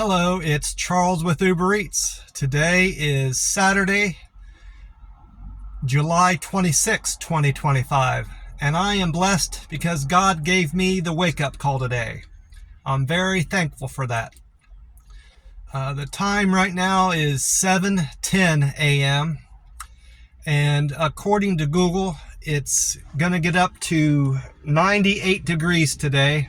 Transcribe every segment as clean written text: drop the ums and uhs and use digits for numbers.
Hello, it's Charles with Uber Eats. Today is Saturday, July 26, 2025, and I am blessed because God gave me the wake-up call today. I'm very thankful for that. The time right now is 7:10 a.m. and according to Google, it's going to get up to 98 degrees today.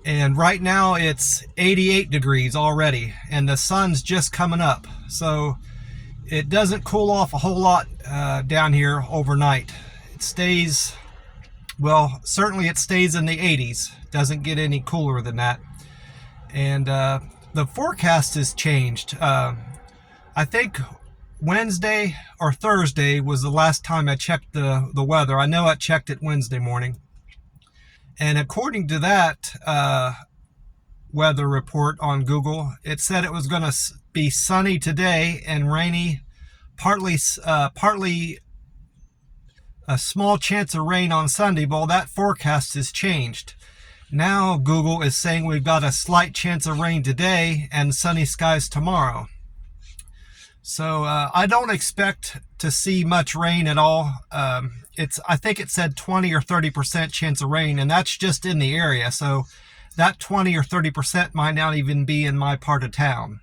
And right now it's 88 degrees already, and the sun's just coming up. So it doesn't cool off a whole lot down here overnight. It stays, well, certainly it stays in the 80s. Doesn't get any cooler than that. And the forecast has changed. I think Wednesday or Thursday was the last time I checked the weather. I know I checked it Wednesday morning. And according to that weather report on Google, it said it was going to be sunny today and rainy, partly a small chance of rain on Sunday. Well, that forecast has changed. Now Google is saying we've got a slight chance of rain today and sunny skies tomorrow. So I don't expect to see much rain at all. I think it said 20 or 30% chance of rain, and that's just in the area. So that 20 or 30% might not even be in my part of town.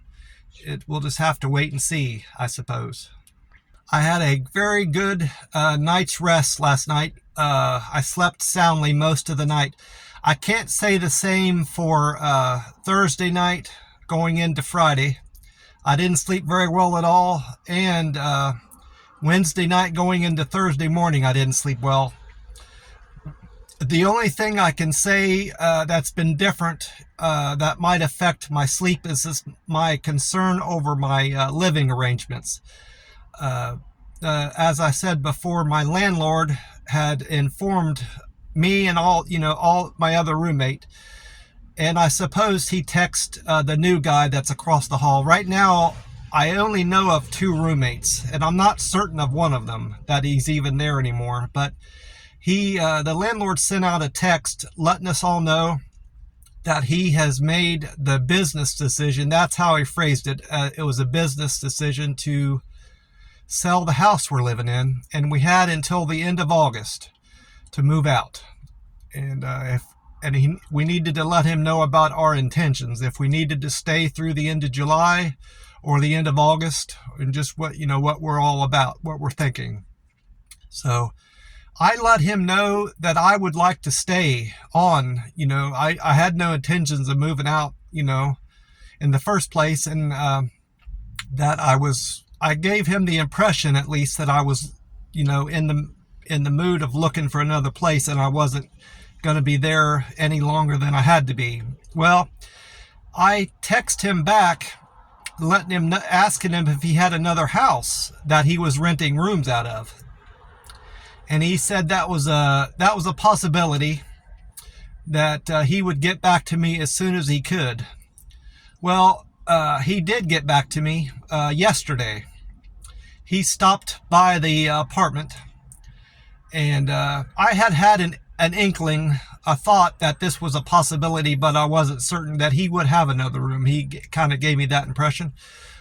We'll just have to wait and see, I suppose. I had a very good night's rest last night. I slept soundly most of the night. I can't say the same for Thursday night going into Friday. I didn't sleep very well at all, and Wednesday night going into Thursday morning, I didn't sleep well. The only thing I can say that's been different that might affect my sleep is my concern over my living arrangements. As I said before, my landlord had informed me and all my other roommate, and I suppose he texted the new guy that's across the hall. Right now, I only know of 2 roommates, and I'm not certain of one of them, that he's even there anymore. But the landlord sent out a text letting us all know that he has made the business decision. That's how he phrased it. It was a business decision to sell the house we're living in, and we had until the end of August to move out. And we needed to let him know about our intentions, if we needed to stay through the end of July or the end of August, and just what we're all about, what we're thinking. So I let him know that I would like to stay on. I had no intentions of moving out, in the first place, and that I gave him the impression, at least, that I was, in the mood of looking for another place, and I wasn't going to be there any longer than I had to be. Well, I text him back, asking him if he had another house that he was renting rooms out of, and he said that was a possibility, that he would get back to me as soon as he could. Well, he did get back to me yesterday. He stopped by the apartment, and I had an inkling, a thought that this was a possibility, but I wasn't certain that he would have another room. He kind of gave me that impression.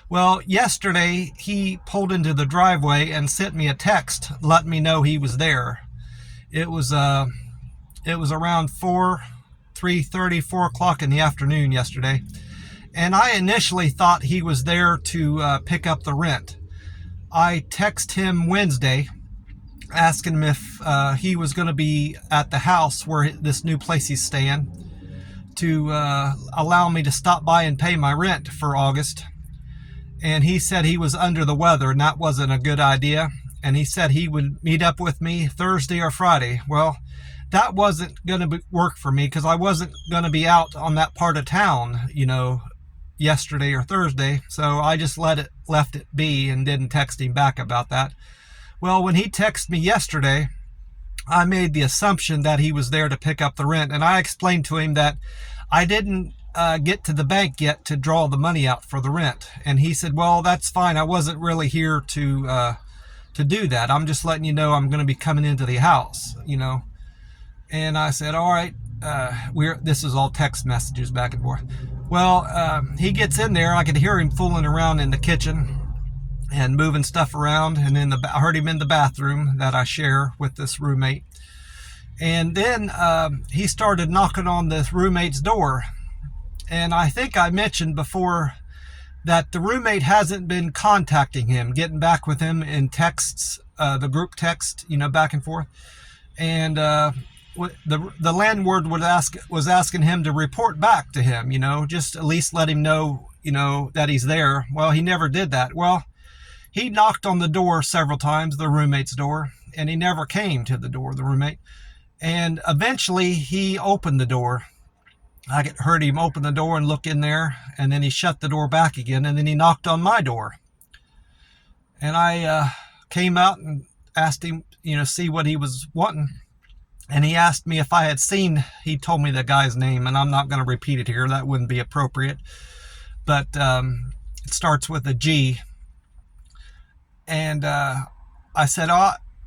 Well, yesterday he pulled into the driveway and sent me a text letting me know he was there. It was around 3:30, 4 o'clock in the afternoon yesterday, and I initially thought he was there to pick up the rent. I texted him Wednesday asking him if he was going to be at the house where this new place he's staying, to allow me to stop by and pay my rent for August. And he said he was under the weather, and that wasn't a good idea. And he said he would meet up with me Thursday or Friday. Well, that wasn't going to work for me, because I wasn't going to be out on that part of town, yesterday or Thursday. So I just left it be and didn't text him back about that. Well, when he texted me yesterday, I made the assumption that he was there to pick up the rent, and I explained to him that I didn't get to the bank yet to draw the money out for the rent. And he said, well, that's fine. I wasn't really here to do that. I'm just letting you know I'm going to be coming into the house, And I said, all right, this is all text messages back and forth. Well, he gets in there. I could hear him fooling around in the kitchen and moving stuff around. And I heard him in the bathroom that I share with this roommate. And then he started knocking on this roommate's door. And I think I mentioned before that the roommate hasn't been contacting him, getting back with him in texts, the group text, back and forth. And the landlord was asking him to report back to him, just at least let him know, that he's there. Well, he never did that. Well, he knocked on the door several times, the roommate's door, and he never came to the door, the roommate. And eventually he opened the door. I heard him open the door and look in there, and then he shut the door back again, and then he knocked on my door. And I came out and asked him, see what he was wanting. And he asked me if I had seen, he told me the guy's name, and I'm not going to repeat it here. That wouldn't be appropriate. But it starts with a G. And I said,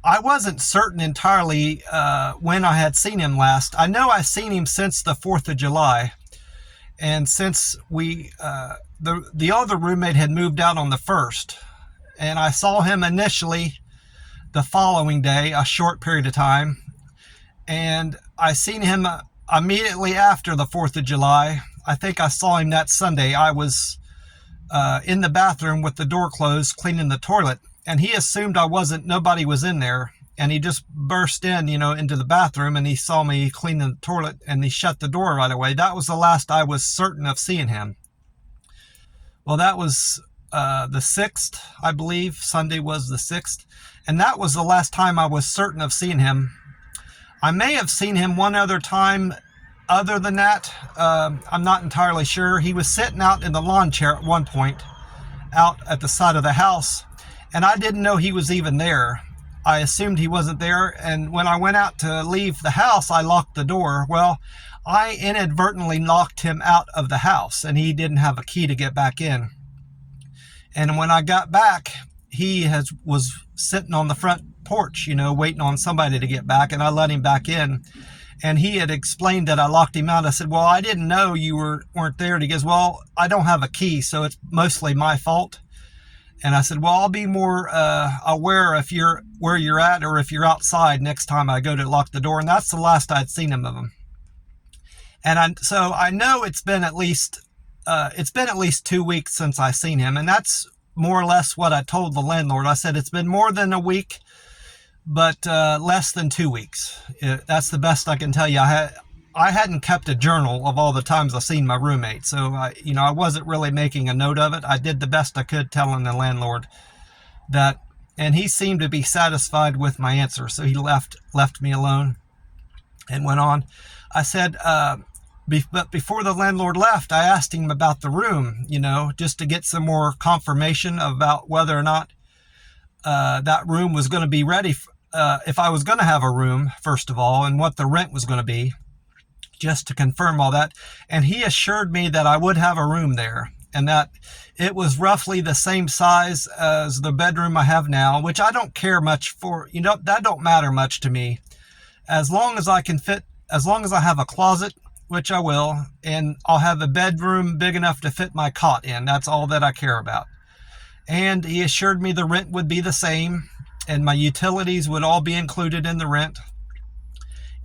I wasn't certain entirely when I had seen him last. I know I seen him since the 4th of July. And since the other roommate had moved out on the 1st. And I saw him initially the following day, a short period of time. And I seen him immediately after the 4th of July. I think I saw him that Sunday. I was in the bathroom with the door closed, cleaning the toilet. And he assumed nobody was in there. And he just burst in, into the bathroom, and he saw me cleaning the toilet, and he shut the door right away. That was the last I was certain of seeing him. Well, that was the 6th, I believe. Sunday was the 6th. And that was the last time I was certain of seeing him. I may have seen him one other time other than that. I'm not entirely sure. He was sitting out in the lawn chair at one point, out at the side of the house. And I didn't know he was even there. I assumed he wasn't there. And when I went out to leave the house, I locked the door. Well, I inadvertently locked him out of the house, and he didn't have a key to get back in. And when I got back, he was sitting on the front porch, waiting on somebody to get back, and I let him back in. And he had explained that I locked him out. I said, well, I didn't know you weren't there. And he goes, well, I don't have a key, so it's mostly my fault. And I said, well, I'll be more aware if you're where you're at, or if you're outside next time I go to lock the door. And that's the last I'd seen him of him. And so I know it's been at least 2 weeks since I seen him. And that's more or less what I told the landlord. I said, it's been more than a week, but less than 2 weeks. That's the best I can tell you. I hadn't kept a journal of all the times I've seen my roommate. So, I wasn't really making a note of it. I did the best I could telling the landlord that, and he seemed to be satisfied with my answer. So he left me alone and went on. I said, but before the landlord left, I asked him about the room, just to get some more confirmation about whether or not that room was going to be ready, if I was going to have a room, first of all, and what the rent was going to be, just to confirm all that. And he assured me that I would have a room there, and that it was roughly the same size as the bedroom I have now, which I don't care much for. That don't matter much to me. As long as I have a closet, which I will, and I'll have a bedroom big enough to fit my cot in. That's all that I care about. And he assured me the rent would be the same, and my utilities would all be included in the rent.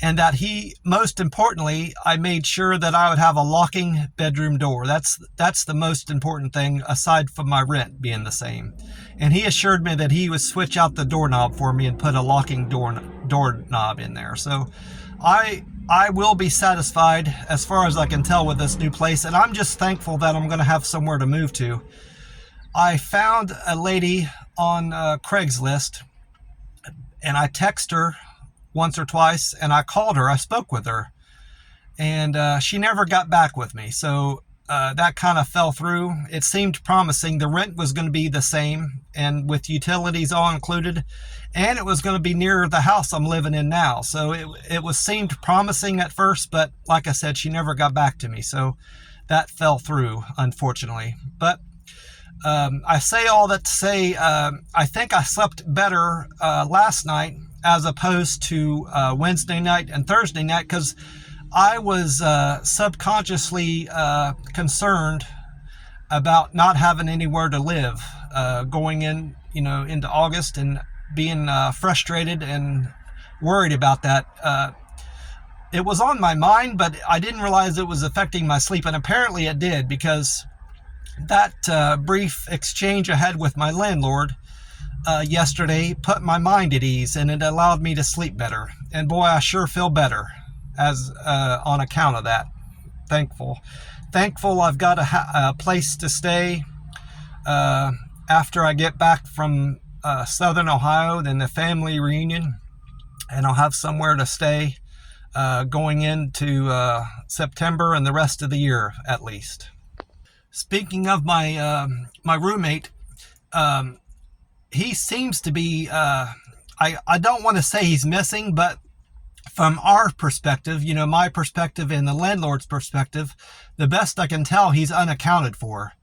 And that most importantly, I made sure that I would have a locking bedroom door. That's the most important thing, aside from my rent being the same. And he assured me that he would switch out the doorknob for me and put a locking doorknob in there. So I will be satisfied as far as I can tell with this new place. And I'm just thankful that I'm going to have somewhere to move to. I found a lady on Craigslist, and I texted her once or twice, and I called her. I spoke with her, and she never got back with me. So that kind of fell through. It seemed promising. The rent was going to be the same, and with utilities all included, and it was going to be near the house I'm living in now. So it seemed promising at first, but like I said, she never got back to me. So that fell through, unfortunately. But I say all that to say, I think I slept better last night as opposed to Wednesday night and Thursday night, because I was subconsciously concerned about not having anywhere to live going in, into August, and being frustrated and worried about that. It was on my mind, but I didn't realize it was affecting my sleep, and apparently it did, because that brief exchange I had with my landlord yesterday put my mind at ease, and it allowed me to sleep better. And boy, I sure feel better as on account of that. Thankful I've got a place to stay after I get back from Southern Ohio, then the family reunion, and I'll have somewhere to stay going into September and the rest of the year at least. Speaking of my my roommate, he seems to be, I don't want to say he's missing, but from our perspective, my perspective and the landlord's perspective, the best I can tell, he's unaccounted for.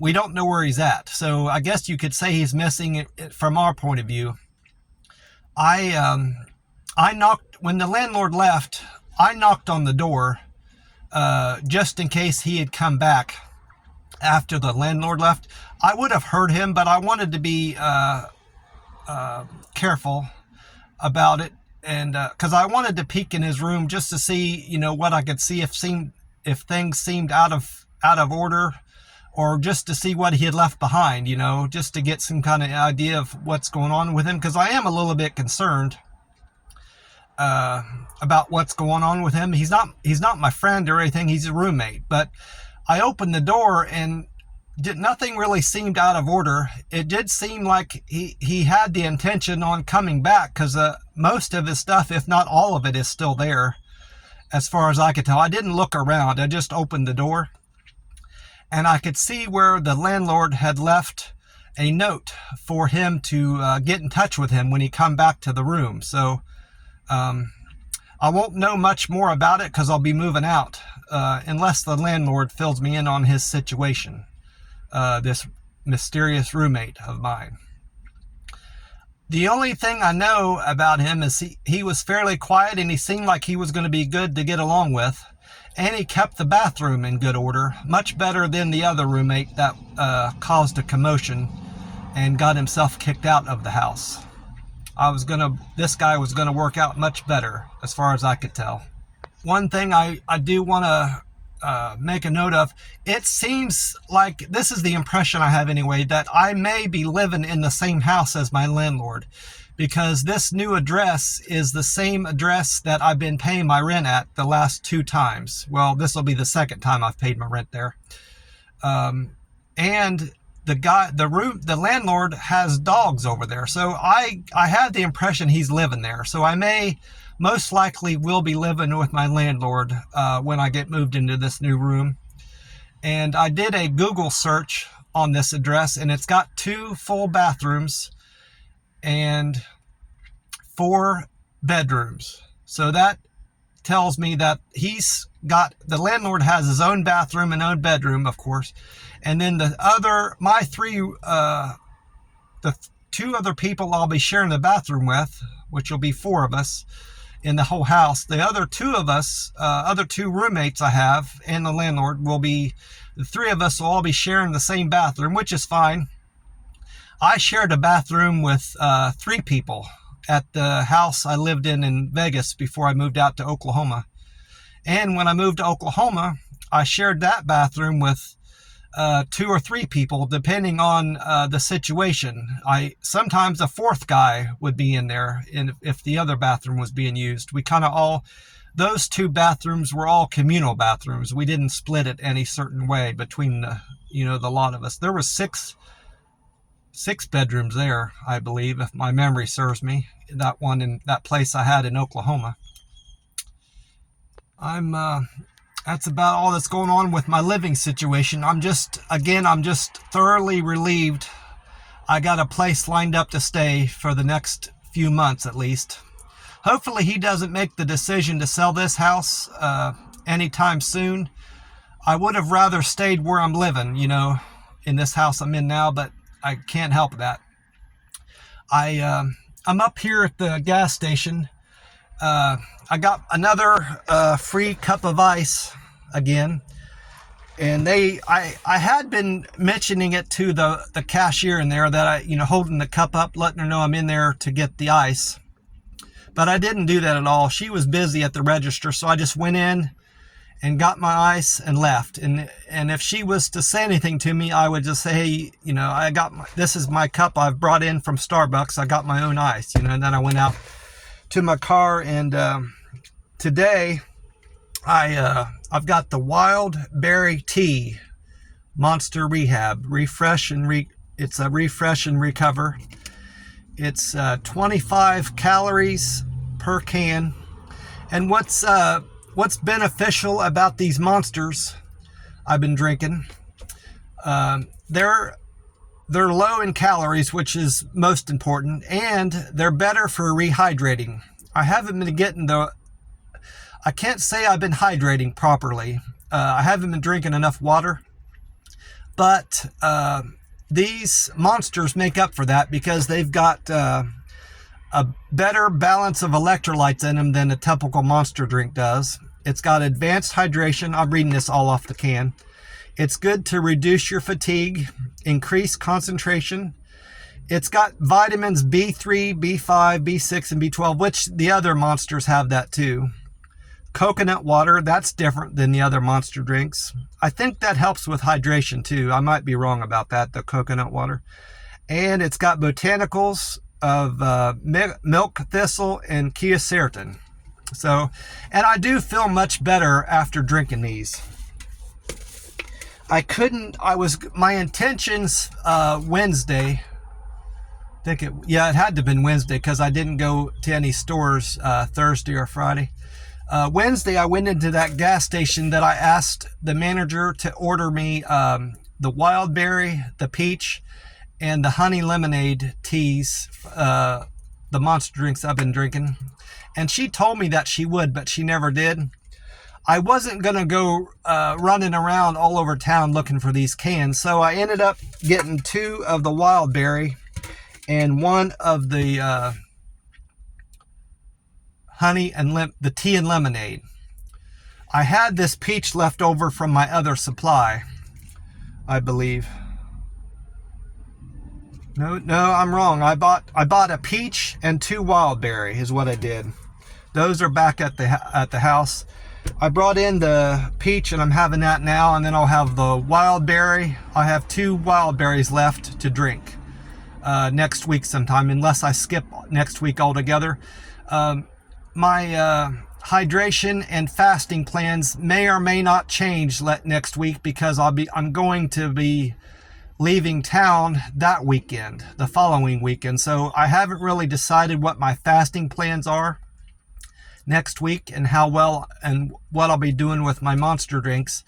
We don't know where he's at. So I guess you could say he's missing from our point of view. I knocked, when the landlord left, I knocked on the door just in case he had come back after the landlord left. I would have heard him, but I wanted to be careful about it, and because I wanted to peek in his room just to see, what I could see, if things seemed out of order, or just to see what he had left behind, just to get some kind of idea of what's going on with him, because I am a little bit concerned about what's going on with him. He's not my friend or anything. He's a roommate. But I opened the door, and nothing really seemed out of order. It did seem like he had the intention on coming back, because most of his stuff, if not all of it, is still there, as far as I could tell. I didn't look around. I just opened the door, and I could see where the landlord had left a note for him to get in touch with him when he come back to the room. So I won't know much more about it, because I'll be moving out unless the landlord fills me in on his situation, this mysterious roommate of mine. The only thing I know about him is he was fairly quiet, and he seemed like he was going to be good to get along with, and he kept the bathroom in good order, much better than the other roommate that caused a commotion and got himself kicked out of the house. This guy was gonna work out much better, as far as I could tell. One thing I do want to make a note of, it seems like, this is the impression I have anyway, that I may be living in the same house as my landlord, because this new address is the same address that I've been paying my rent at the last 2 times. Well, this will be the second time I've paid my rent there. And the landlord has dogs over there. So I have the impression he's living there. So I most likely will be living with my landlord when I get moved into this new room. And I did a Google search on this address, and it's got 2 full bathrooms and 4 bedrooms. So that tells me that the landlord has his own bathroom and own bedroom, of course. And then the 2 other people I'll be sharing the bathroom with, which will be 4 of us in the whole house. The other 2 of us, other 2 roommates I have, and the landlord, the 3 of us will all be sharing the same bathroom, which is fine. I shared a bathroom with 3 people at the house I lived in Vegas before I moved out to Oklahoma. And when I moved to Oklahoma, I shared that bathroom with 2 or 3 people, depending on the situation. Sometimes a 4th guy would be in there, and if the other bathroom was being used. Those 2 bathrooms were all communal bathrooms. We didn't split it any certain way between the lot of us. There was 6 bedrooms there, I believe, if my memory serves me. That one in that place I had in Oklahoma. That's about all that's going on with my living situation. I'm just thoroughly relieved I got a place lined up to stay for the next few months at least. Hopefully he doesn't make the decision to sell this house anytime soon. I would have rather stayed where I'm living, in this house I'm in now, but I can't help that. I'm up here at the gas station, I got another free cup of ice again. And I had been mentioning it to the cashier in there that holding the cup up, letting her know I'm in there to get the ice. But I didn't do that at all. She was busy at the register, so I just went in and got my ice and left. And if she was to say anything to me, I would just say, hey, this is my cup I've brought in from Starbucks. I got my own ice, and then I went out to my car. And today I've got the Wild Berry Tea Monster Rehab it's a refresh and recover. It's 25 calories per can. And what's beneficial about these monsters I've been drinking, they're low in calories, which is most important, and they're better for rehydrating. I haven't been getting I can't say I've been hydrating properly. I haven't been drinking enough water, but these monsters make up for that because they've got a better balance of electrolytes in them than a typical Monster drink does. It's got advanced hydration. I'm reading this all off the can. It's good to reduce your fatigue, increase concentration. It's got vitamins B3, B5, B6, and B12, which the other Monsters have that too. Coconut water, that's different than the other Monster drinks. I think that helps with hydration too. I might be wrong about that, the coconut water. And it's got botanicals of milk thistle and quercetin. So, and I do feel much better after drinking these. My intentions Wednesday, it had to have been Wednesday because I didn't go to any stores Thursday or Friday. Wednesday, I went into that gas station that I asked the manager to order me the wild berry, the peach, and the honey lemonade teas, the Monster drinks I've been drinking. And she told me that she would, but she never did. I wasn't going to go running around all over town looking for these cans, so I ended up getting 2 of the wild berry and 1 of the honey and the tea and lemonade. I had this peach left over from my other supply, I believe. No, I'm wrong. I bought a peach and 2 wild berry is what I did. Those are back at the house. I brought in the peach and I'm having that now, and then I'll have the wild berry. I have 2 wild berries left to drink next week sometime, unless I skip next week altogether. My hydration and fasting plans may or may not change next week because I'm going to be leaving town that weekend, the following weekend. So I haven't really decided what my fasting plans are next week and what I'll be doing with my Monster drinks.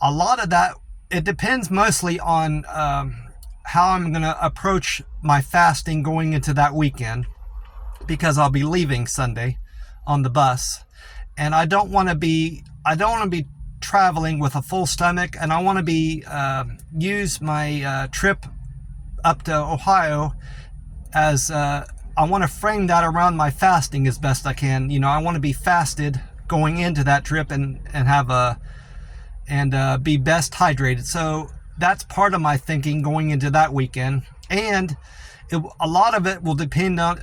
A lot of that, it depends mostly on how I'm going to approach my fasting going into that weekend, because I'll be leaving Sunday on the bus, and I don't want to be traveling with a full stomach, and I want to be use my trip up to Ohio as I want to frame that around my fasting as best I can. I want to be fasted going into that trip and be best hydrated. So that's part of my thinking going into that weekend, and a lot of it will depend on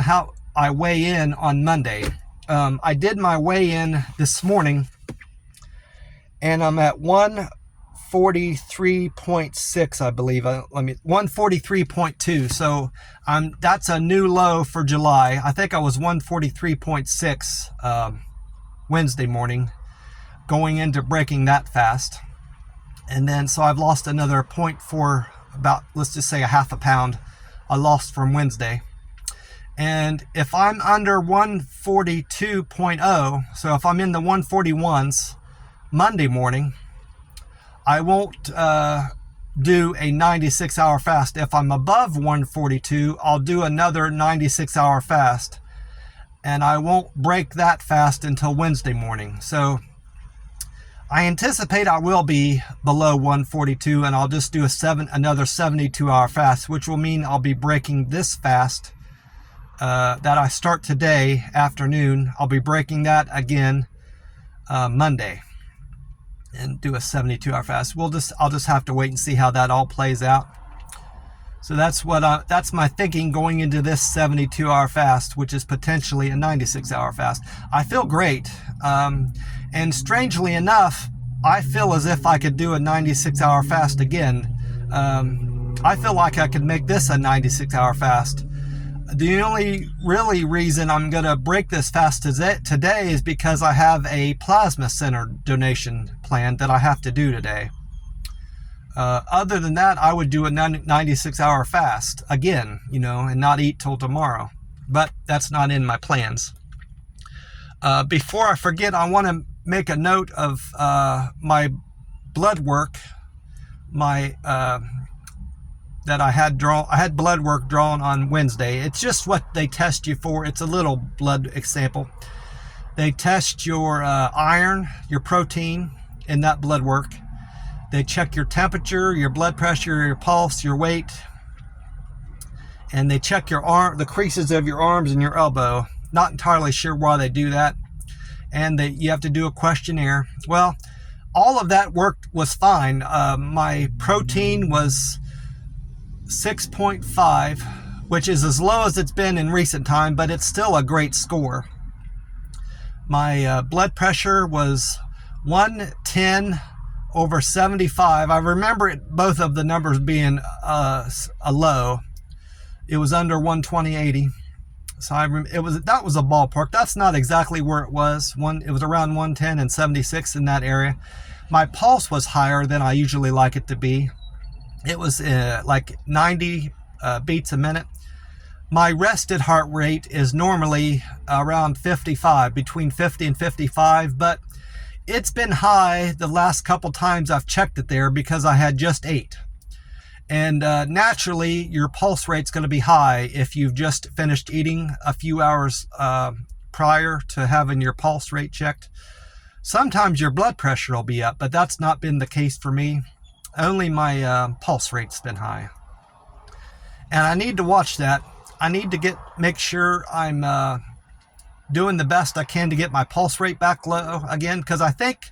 how I weigh in on Monday. I did my weigh in this morning, and I'm at 143.6, I believe. 143.2. So that's a new low for July. I think I was 143.6 Wednesday morning, going into breaking that fast. And then so I've lost another 0.4, about, let's just say, a half a pound I lost from Wednesday. And if I'm under 142.0, so if I'm in the 141s Monday morning, I won't do a 96-hour fast. If I'm above 142, I'll do another 96-hour fast, and I won't break that fast until Wednesday morning. So I anticipate I will be below 142, and I'll just do another 72-hour fast, which will mean I'll be breaking this fast that I start today afternoon. I'll be breaking that again Monday and do a 72-hour fast. I'll just have to wait and see how that all plays out. So that's my thinking going into this 72-hour fast, which is potentially a 96-hour fast. I feel great, and strangely enough, I feel as if I could do a 96-hour fast again. I feel like I could make this a 96-hour fast. The only really reason I'm going to break this fast today is because I have a plasma center donation plan that I have to do today. Other than that, I would do a 96-hour fast again, and not eat till tomorrow. But that's not in my plans. Before I forget, I want to make a note of my blood work. That I had blood work drawn on Wednesday. It's just what they test you for. It's a little blood sample. They test your iron, your protein in that blood work. They check your temperature, your blood pressure, your pulse, your weight, and they check the creases of your arms and your elbow. Not entirely sure why they do that. And you have to do a questionnaire. Well, all of that was fine. My protein was 6.5, which is as low as it's been in recent time, but it's still a great score. My blood pressure was 110/75. I remember both of the numbers being a low. It was under 120/80. So that was a ballpark. That's not exactly where it was. It was around 110 and 76 in that area. My pulse was higher than I usually like it to be. It was like 90 beats a minute. My rested heart rate is normally around 55, between 50 and 55, but it's been high the last couple times I've checked it there because I had just 8. And naturally, your pulse rate's going to be high if you've just finished eating a few hours prior to having your pulse rate checked. Sometimes your blood pressure will be up, but that's not been the case for me. Only my pulse rate's been high. And I need to watch that. I need to make sure I'm doing the best I can to get my pulse rate back low again, because I think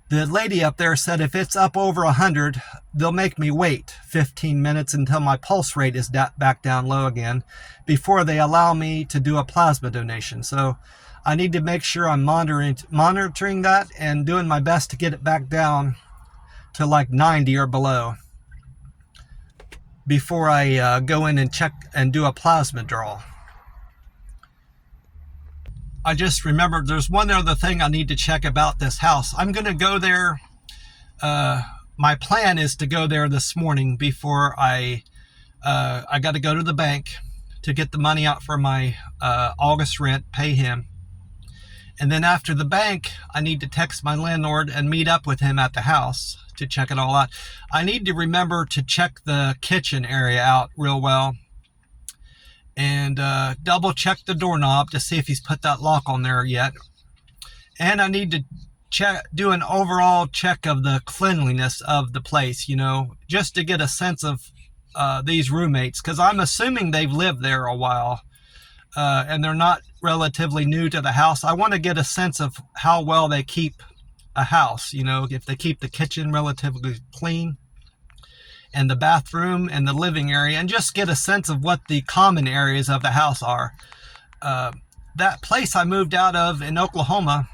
the lady up there said if it's up over 100, they'll make me wait 15 minutes until my pulse rate is back down low again before they allow me to do a plasma donation. So I need to make sure I'm monitoring that and doing my best to get it back down to like 90 or below before I go in and check and do a plasma draw. I just remembered there's one other thing I need to check about this house. I'm going to go there. My plan is to go there this morning before I got to go to the bank to get the money out for my August rent, pay him. And then after the bank, I need to text my landlord and meet up with him at the house to check it all out. I need to remember to check the kitchen area out real well and double check the doorknob to see if he's put that lock on there yet. And I need to do an overall check of the cleanliness of the place, just to get a sense of these roommates, because I'm assuming they've lived there a while. And they're not relatively new to the house. I want to get a sense of how well they keep a house, if they keep the kitchen relatively clean and the bathroom and the living area, and just get a sense of what the common areas of the house are. That place I moved out of in Oklahoma,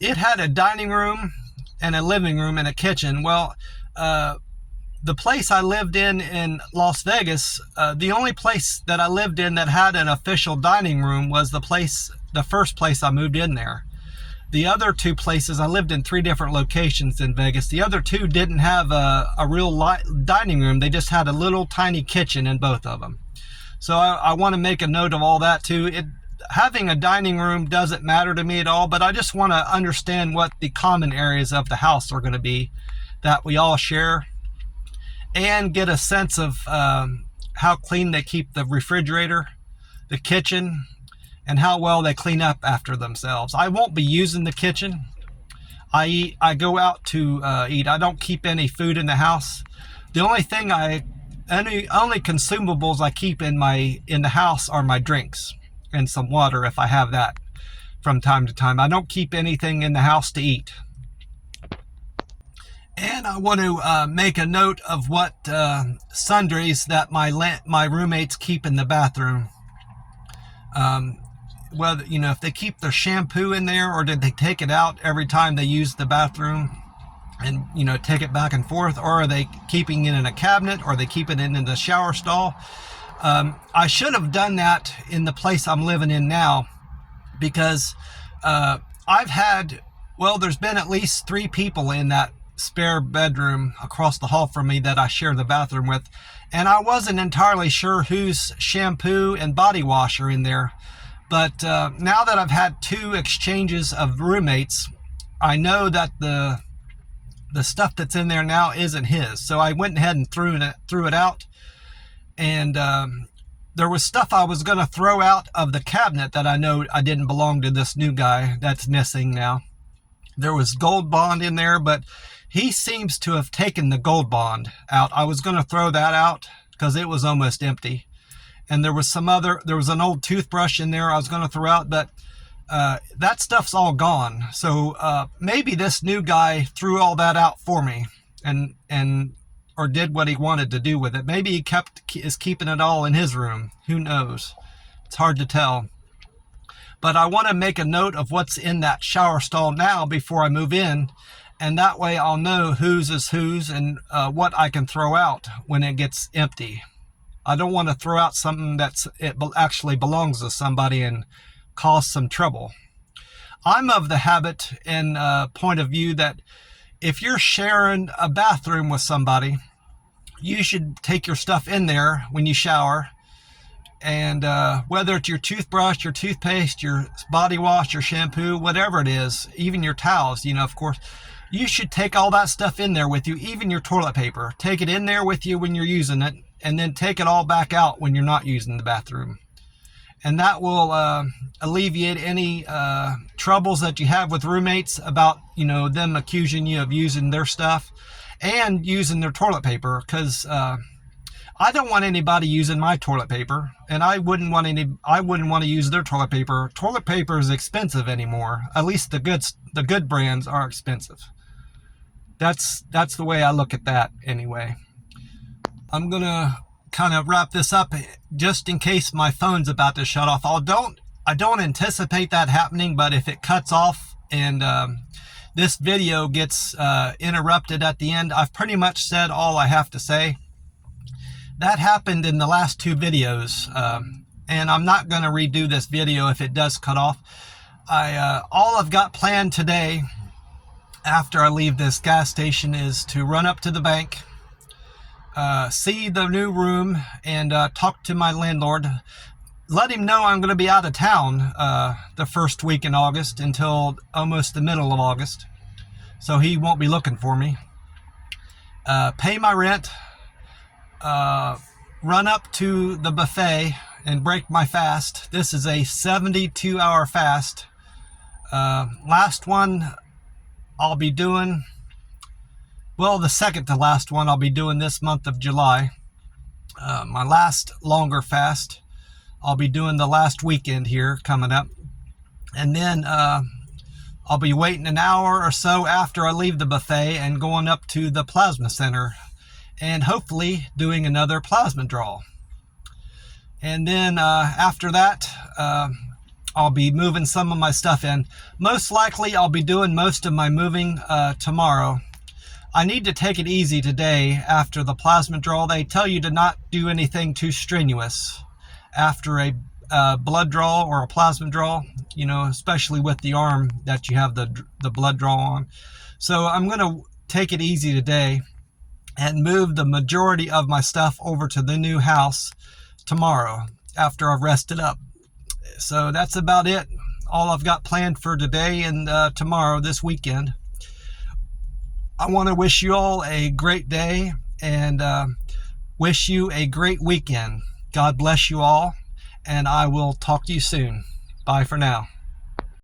it had a dining room and a living room and a kitchen. Well, the place I lived in Las Vegas, the only place that I lived in that had an official dining room was the first place I moved in there. The other 2 places, I lived in 3 different locations in Vegas. The other 2 didn't have a real dining room. They just had a little tiny kitchen in both of them. So I want to make a note of all that too. Having a dining room doesn't matter to me at all, but I just want to understand what the common areas of the house are going to be that we all share, and get a sense of how clean they keep the refrigerator, the kitchen, and how well they clean up after themselves. I won't be using the kitchen. I go out to eat. I don't keep any food in the house. The only thing I only consumables I keep in the house are my drinks and some water if I have that from time to time. I don't keep anything in the house to eat. And I want to make a note of what sundries that my roommates keep in the bathroom. Whether, if they keep their shampoo in there, or did they take it out every time they use the bathroom and, take it back and forth, or are they keeping it in a cabinet, or are they keeping it in the shower stall? I should have done that in the place I'm living in now, because there's been at least 3 people in that spare bedroom across the hall from me that I share the bathroom with, and I wasn't entirely sure whose shampoo and body wash are in there. But now that I've had 2 exchanges of roommates, I know that the stuff that's in there now isn't his. So I went ahead and threw it out. And there was stuff I was going to throw out of the cabinet that I know I didn't belong to this new guy that's missing now. There was Gold Bond in there, but he seems to have taken the Gold Bond out. I was going to throw that out because it was almost empty. And there was an old toothbrush in there I was going to throw out, but that stuff's all gone. So maybe this new guy threw all that out for me or did what he wanted to do with it. Maybe he is keeping it all in his room. Who knows? It's hard to tell. But I want to make a note of what's in that shower stall now before I move in. And that way I'll know whose is whose and what I can throw out when it gets empty. I don't want to throw out something it actually belongs to somebody and cause some trouble. I'm of the habit and point of view that if you're sharing a bathroom with somebody, you should take your stuff in there when you shower. And whether it's your toothbrush, your toothpaste, your body wash, your shampoo, whatever it is, even your towels, of course, you should take all that stuff in there with you, even your toilet paper. Take it in there with you when you're using it, and then take it all back out when you're not using the bathroom. And that will alleviate any troubles that you have with roommates about, them accusing you of using their stuff and using their toilet paper, because I don't want anybody using my toilet paper, and I wouldn't want to use their toilet paper. Toilet paper is expensive anymore. At least the good brands are expensive. That's the way I look at that anyway. I'm gonna kind of wrap this up just in case my phone's about to shut off. I don't anticipate that happening, but if it cuts off and this video gets interrupted at the end, I've pretty much said all I have to say. That happened in the last 2 videos, and I'm not going to redo this video if it does cut off. All I've got planned today after I leave this gas station is to run up to the bank, see the new room, and talk to my landlord. Let him know I'm going to be out of town the first week in August until almost the middle of August, so he won't be looking for me. Pay my rent, run up to the buffet and break my fast. This is a 72-hour fast. Last one I'll be doing, the second to last one I'll be doing this month of July. My last longer fast I'll be doing the last weekend here coming up. And then I'll be waiting an hour or so after I leave the buffet and going up to the plasma center and hopefully doing another plasma draw. And then after that, I'll be moving some of my stuff in. Most likely I'll be doing most of my moving tomorrow. I need to take it easy today after the plasma draw. They tell you to not do anything too strenuous after a blood draw or a plasma draw, especially with the arm that you have the blood draw on. So I'm going to take it easy today and move the majority of my stuff over to the new house tomorrow after I've rested up. So that's about it. All I've got planned for today and tomorrow, this weekend. I want to wish you all a great day and wish you a great weekend. God bless you all, and I will talk to you soon. Bye for now.